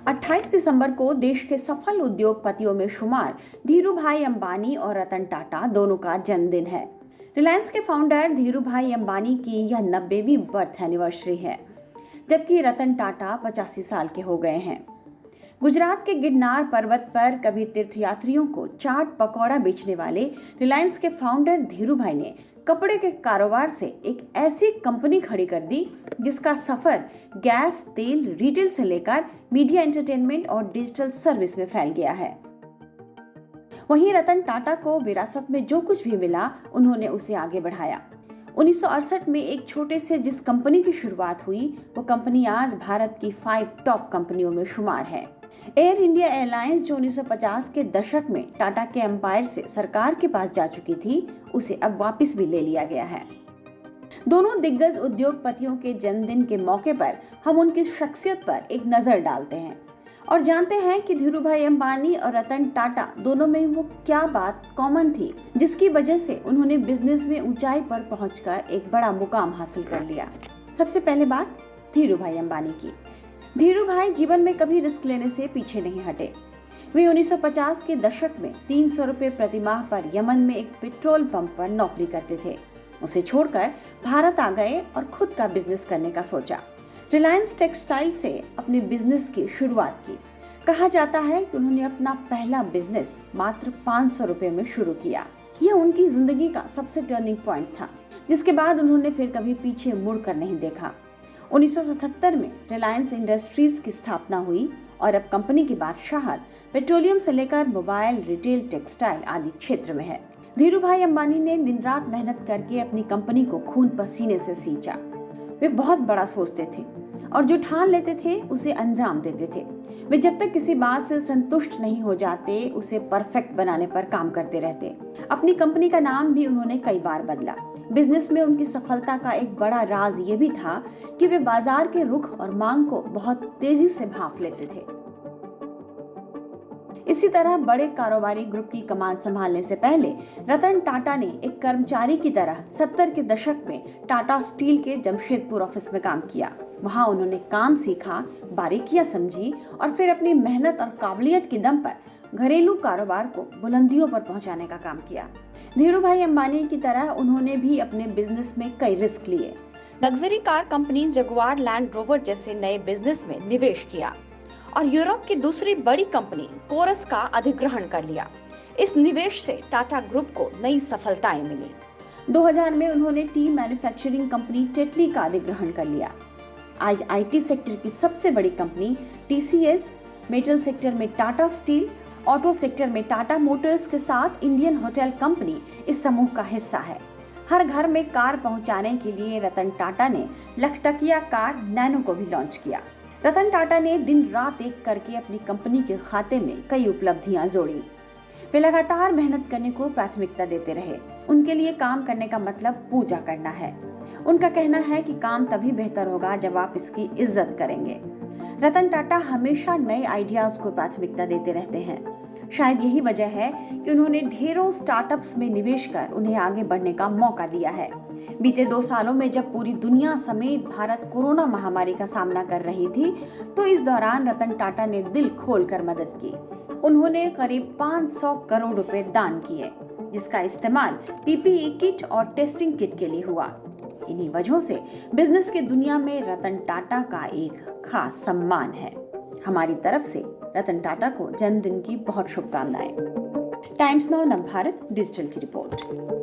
28 दिसंबर को देश के सफल उद्योगपतियों में शुमार धीरूभाई अंबानी और रतन टाटा दोनों का जन्मदिन है। रिलायंस के फाउंडर धीरूभाई अंबानी की यह 90वीं बर्थ एनिवर्सरी है, जबकि रतन टाटा 85 साल के हो गए हैं। गुजरात के गिरनार पर्वत पर कभी तीर्थयात्रियों को चाट पकौड़ा बेचने वाले रिलायंस के फाउंडर धीरूभाई ने कपड़े के कारोबार से एक ऐसी कंपनी खड़ी कर दी जिसका सफर गैस, तेल, रिटेल से लेकर मीडिया, एंटरटेनमेंट और डिजिटल सर्विस में फैल गया है। वहीं रतन टाटा को विरासत में जो कुछ भी मिला, उन्होंने उसे आगे बढ़ाया। 1968 में एक छोटे से जिस कंपनी की शुरुआत हुई, वो कंपनी आज भारत की 5 टॉप कंपनियों में शुमार है। एयर इंडिया एयरलाइंस, जो 1950 के दशक में टाटा के एम्पायर से सरकार के पास जा चुकी थी, उसे अब वापस भी ले लिया गया है। दोनों दिग्गज उद्योगपतियों के जन्मदिन के मौके पर हम उनकी शख्सियत पर एक नजर डालते हैं और जानते हैं कि धीरूभाई अंबानी और रतन टाटा दोनों में वो क्या बात कॉमन थी जिसकी वजह से उन्होंने बिजनेस में ऊंचाई पर पहुंचकर एक बड़ा मुकाम हासिल कर लिया। सबसे पहले बात धीरूभाई अंबानी की। धीरूभाई जीवन में कभी रिस्क लेने से पीछे नहीं हटे। वे 1950 के दशक में 300 रुपए प्रति माह पर यमन में एक पेट्रोल पंप पर नौकरी करते थे। उसे छोड़कर भारत आ गए और खुद का बिजनेस करने का सोचा। रिलायंस टेक्सटाइल से अपने बिजनेस की शुरुआत की। कहा जाता है कि उन्होंने अपना पहला बिजनेस मात्र 500 रुपए में शुरू किया। यह उनकी जिंदगी का सबसे टर्निंग पॉइंट था, जिसके बाद उन्होंने फिर कभी पीछे मुड़कर नहीं देखा। 1977 में रिलायंस इंडस्ट्रीज की स्थापना हुई और अब कंपनी की बादशाहत पेट्रोलियम से लेकर मोबाइल, रिटेल, टेक्सटाइल आदि क्षेत्र में है। धीरूभाई अंबानी ने दिन रात मेहनत करके अपनी कंपनी को खून पसीने से सींचा। वे बहुत बड़ा सोचते थे और जो ठान लेते थे उसे अंजाम देते थे। वे जब तक किसी बात से संतुष्ट नहीं हो जाते, उसे परफेक्ट बनाने पर काम करते रहते। अपनी कंपनी का नाम भी उन्होंने कई बार बदला। बिजनेस में उनकी सफलता का एक बड़ा राज ये भी था कि वे बाजार के रुख और मांग को बहुत तेजी से भांप लेते थे। इसी तरह बड़े कारोबारी ग्रुप की कमान संभालने से पहले रतन टाटा ने एक कर्मचारी की तरह 70 के दशक में टाटा स्टील के जमशेदपुर ऑफिस में काम किया। वहां उन्होंने काम सीखा, बारीकियां समझी और फिर अपनी मेहनत और काबिलियत के दम पर घरेलू कारोबार को बुलंदियों पर पहुंचाने का काम किया। धीरूभाई अंबानी की तरह उन्होंने भी अपने बिजनेस में कई रिस्क लिए। Luxury car company Jaguar land rover जैसे नए बिजनेस में निवेश किया और यूरोप की दूसरी बड़ी कंपनी कोरस का अधिग्रहण कर लिया। इस निवेश से टाटा ग्रुप को नई सफलताएं मिली। 2000 में उन्होंने टी मैन्युफैक्चरिंग कंपनी टेटली का अधिग्रहण कर लिया। आज आईटी सेक्टर की सबसे बड़ी कंपनी टीसीएस, मेटल सेक्टर में टाटा स्टील, ऑटो सेक्टर में टाटा मोटर्स के साथ इंडियन होटल कंपनी इस समूह का हिस्सा है। हर घर में कार पहुंचाने के लिए रतन टाटा ने लखटकिया कार नैनो को भी लॉन्च किया। रतन टाटा ने दिन रात एक करके अपनी कंपनी के खाते में कई उपलब्धियां जोड़ी। वे लगातार मेहनत करने को प्राथमिकता देते रहे। उनके लिए काम करने का मतलब पूजा करना है। उनका कहना है कि काम तभी बेहतर होगा जब आप इसकी इज्जत करेंगे। रतन टाटा हमेशा नए आइडियाज को प्राथमिकता देते रहते हैं। शायद यही वजह है कि उन्होंने ढेरों स्टार्टअप्स में निवेश कर उन्हें आगे बढ़ने का मौका दिया है। बीते 2 सालों में जब पूरी दुनिया समेत भारत कोरोना महामारी का सामना कर रही थी, तो इस दौरान रतन टाटा ने दिल खोलकर मदद की। उन्होंने करीब 500 करोड़ रुपए दान किए, जिसका इस्तेमाल पीपीई किट और टेस्टिंग किट के लिए हुआ। इन्हीं वजहों से बिजनेस की दुनिया में रतन टाटा का एक खास सम्मान है। हमारी तरफ से रतन टाटा को जन्मदिन की बहुत शुभकामनाएं। टाइम्स नाउ नवभारत डिजिटल की रिपोर्ट।